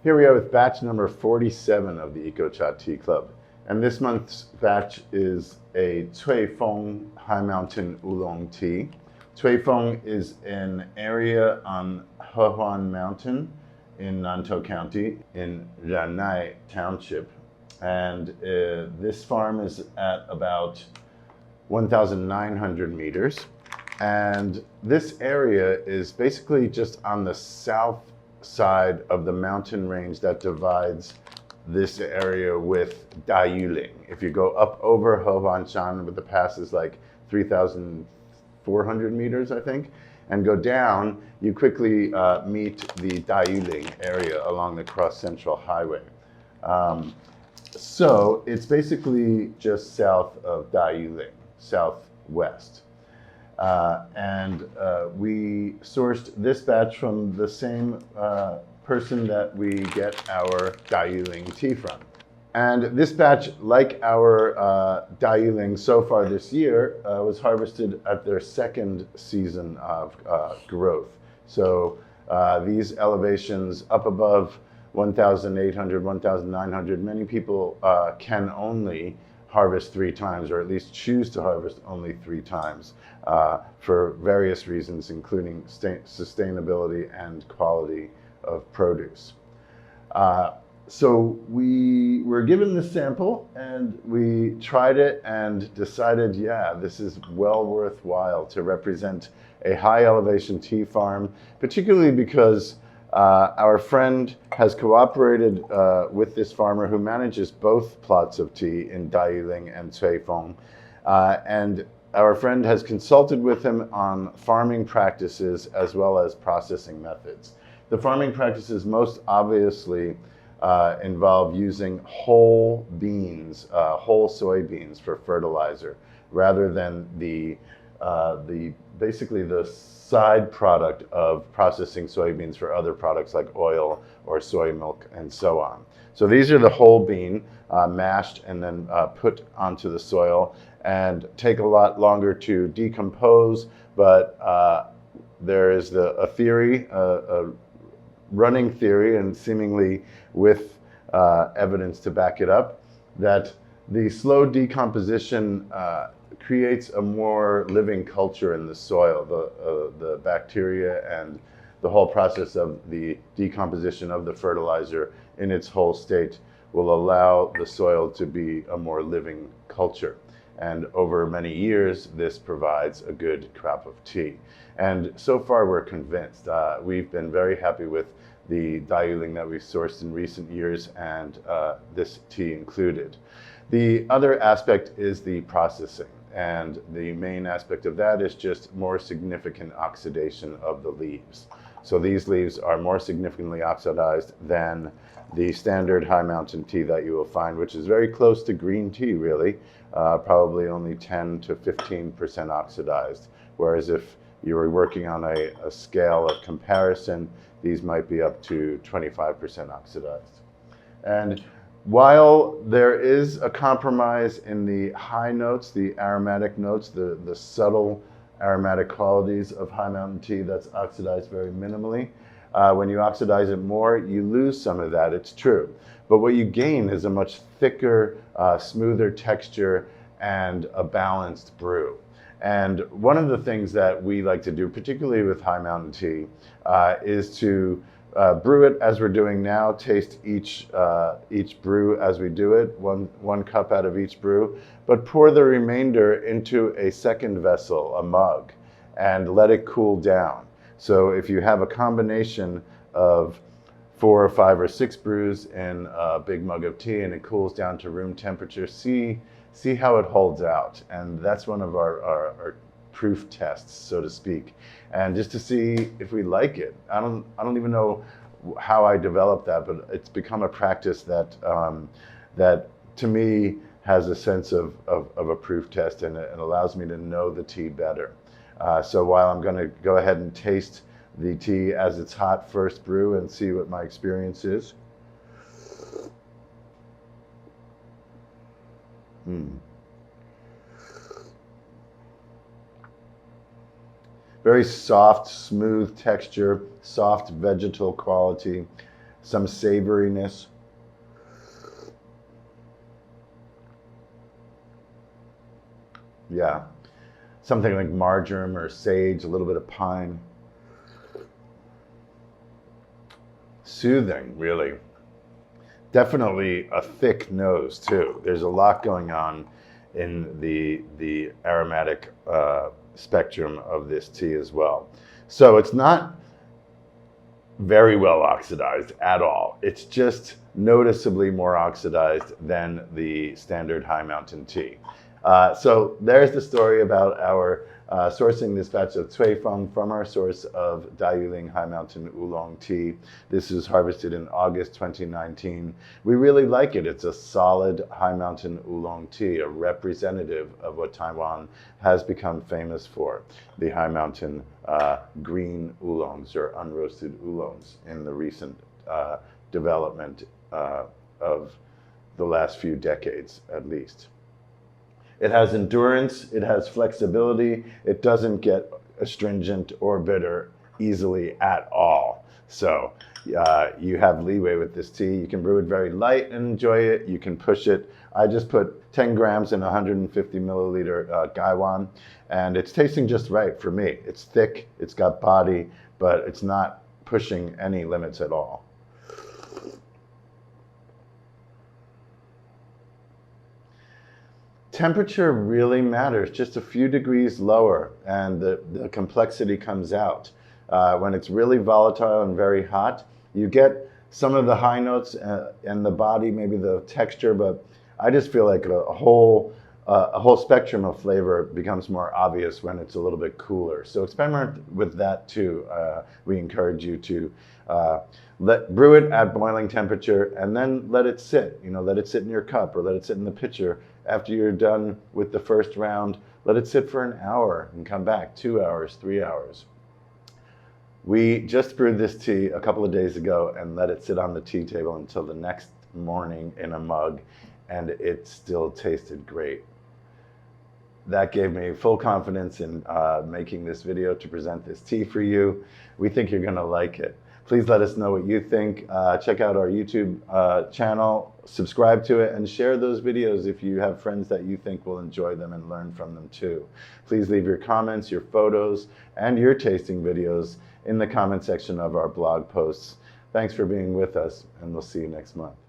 Here we are with batch number 47 of the EcoChat Tea Club. And this month's batch is a Feng High Mountain Oolong Tea. Feng is an area on High Mountain in Nantou County in Ranai Township. And this farm is at about 1,900 meters. And this area is basically just on the south side of the mountain range that divides this area with Dayuling. If you go up over Howanshan, but the pass is like 3,400 meters, I think, and go down, you quickly meet the Dayuling area along the Cross Central Highway. So it's basically just south of Dayuling, southwest. We sourced this batch from the same person that we get our Dayuling tea from. And this batch, like our Dayuling so far this year, was harvested at their second season of growth. So these elevations up above 1,800, 1,900, many people can only harvest 3 times, or at least choose to harvest only 3 times for various reasons, including sustainability and quality of produce. So we were given this sample and we tried it and decided, yeah, this is well worthwhile to represent a high elevation tea farm, particularly because our friend has cooperated with this farmer who manages both plots of tea in Dayuling and Feng. And our friend has consulted with him on farming practices as well as processing methods. The farming practices most obviously involve using whole beans, whole soybeans for fertilizer, rather than basically the side product of processing soybeans for other products like oil or soy milk and so on. So these are the whole bean mashed and then put onto the soil and take a lot longer to decompose, but there is a theory, a running theory, and seemingly with evidence to back it up, that the slow decomposition creates a more living culture in the soil. The bacteria and the whole process of the decomposition of the fertilizer in its whole state will allow the soil to be a more living culture. And over many years, this provides a good crop of tea. And so far, we're convinced. We've been very happy with the Dayuling that we've sourced in recent years, and this tea included. The other aspect is the processing. And the main aspect of that is just more significant oxidation of the leaves. So these leaves are more significantly oxidized than the standard high mountain tea that you will find, which is very close to green tea, really, probably only 10 to 15% oxidized. Whereas if you were working on a scale of comparison, these might be up to 25% oxidized. And while there is a compromise in the high notes, the aromatic notes, the subtle aromatic qualities of high mountain tea that's oxidized very minimally, when you oxidize it more, you lose some of that, it's true. But what you gain is a much thicker, smoother texture and a balanced brew. And one of the things that we like to do, particularly with high mountain tea, is to brew it as we're doing now, taste each brew as we do it, one cup out of each brew, but pour the remainder into a second vessel, a mug, and let it cool down. So if you have a combination of 4 or 5 or 6 brews in a big mug of tea and it cools down to room temperature, see how it holds out. And that's one of our proof tests, so to speak, and just to see if we like it. I don't even know how I developed that, but it's become a practice that that to me has a sense of a proof test, and it allows me to know the tea better. So while I'm going to go ahead and taste the tea as it's hot first brew and see what my experience is. Very soft, smooth texture, soft vegetal quality, some savoriness. Yeah, something like marjoram or sage, a little bit of pine. Soothing, really. Definitely a thick nose too. There's a lot going on in the aromatic spectrum of this tea as well. So it's not very well oxidized at all. It's just noticeably more oxidized than the standard High Mountain tea. So there's the story about our sourcing this batch of Feng from our source of Dayuling High Mountain Oolong Tea. This is harvested in August 2019. We really like it. It's a solid High Mountain Oolong Tea, a representative of what Taiwan has become famous for, the High Mountain green oolongs or unroasted oolongs in the recent development of the last few decades at least. It has endurance, it has flexibility, it doesn't get astringent or bitter easily at all. So you have leeway with this tea. You can brew it very light and enjoy it. You can push it. I just put 10 grams in 150 milliliter gaiwan, and it's tasting just right for me. It's thick, it's got body, but it's not pushing any limits at all. Temperature really matters, just a few degrees lower, and the complexity comes out. When it's really volatile and very hot, you get some of the high notes and the body, maybe the texture, but I just feel like a whole spectrum of flavor becomes more obvious when it's a little bit cooler. So experiment with that too. We encourage you to brew it at boiling temperature and then let it sit. Let it sit in your cup or let it sit in the pitcher. After you're done with the first round, let it sit for an hour and come back, 2 hours, 3 hours. We just brewed this tea a couple of days ago and let it sit on the tea table until the next morning in a mug, and it still tasted great. That gave me full confidence in making this video to present this tea for you. We think you're gonna like it. Please let us know what you think. Check out our YouTube channel, subscribe to it, and share those videos if you have friends that you think will enjoy them and learn from them too. Please leave your comments, your photos, and your tasting videos in the comment section of our blog posts. Thanks for being with us, and we'll see you next month.